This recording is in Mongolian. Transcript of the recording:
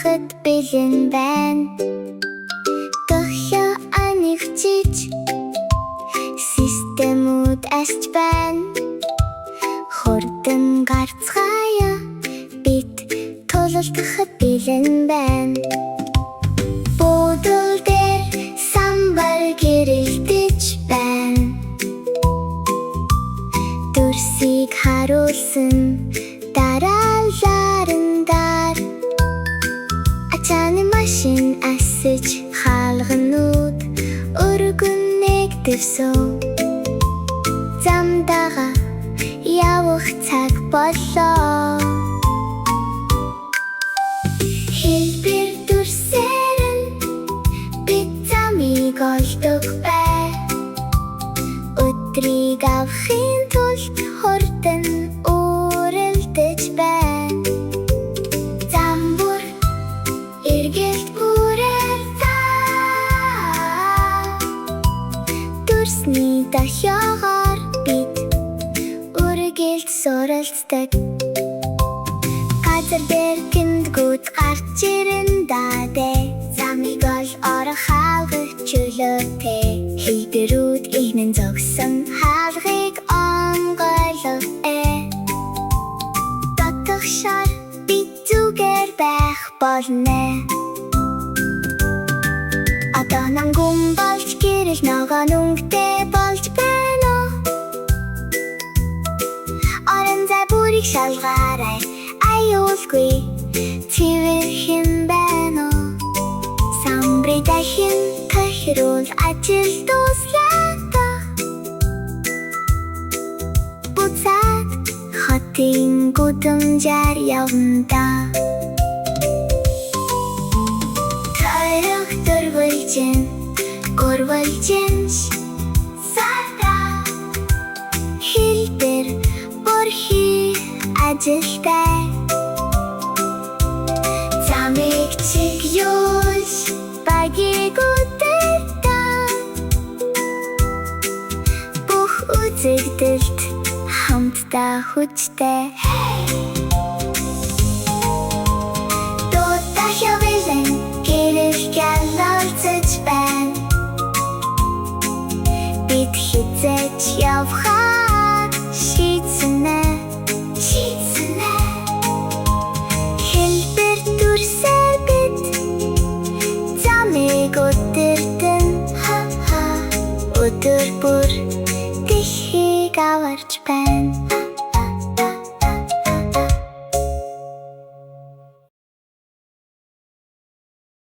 хахад бэлэн байна. Дохё анигчиж системүүд асч байна. Хурдан гарцгаая бид тулалдахад бэлэн байна. Буудал дээр самбар гэрэлтэж байна. Дүрсийг харуулсан дараалаларандаар ачааны машин асаж хаалганууд өргөн нэгдэвсэн. Замдага явах цаг боллоо. Хэлбэр дүрсээр нь бид замыг олдог бай. Өдрийг авахын тулд хурдан үрэлдэж байна. Зам бүр эргэлт бүрээр таа. Дүрсний дохиогоор бид үргэлж суралцдаг. Газар дээр гиндгүүд гарч ирэн дадэ. Замыг ол орох хаалгах чөлөөтэй. Хэлбэрүүд ихнэн зогсон хаалгыг онгойлох Додох шар бид зүгээр байх болно. Одоо нангум болж гэрэл ногоон өнгөтэй болж байна. Орон зай бүрийг шалгаарай. Аюулгүй цэвэрхэн байна. Самбрыг дахин тохируул ажил дуслаа. Буцаад хотын гудамжаар явна. Тойрог дөрвөлжин гурвалжин сарда. Хэлбэр бүрхий ажилтай. Замыг чиглүүлж багийг үдэрдэг. Бүх үзэгдэлд хамтдаа хүчтэй. Дуудахё бэлэн гэрэл гялалцаж байна. Бид хизээж явхаа шийдсэнэ. Хэлбэр дүрсээр бид замыг үдэрдэн. Өдөр бүр дэлхийг аварч байна.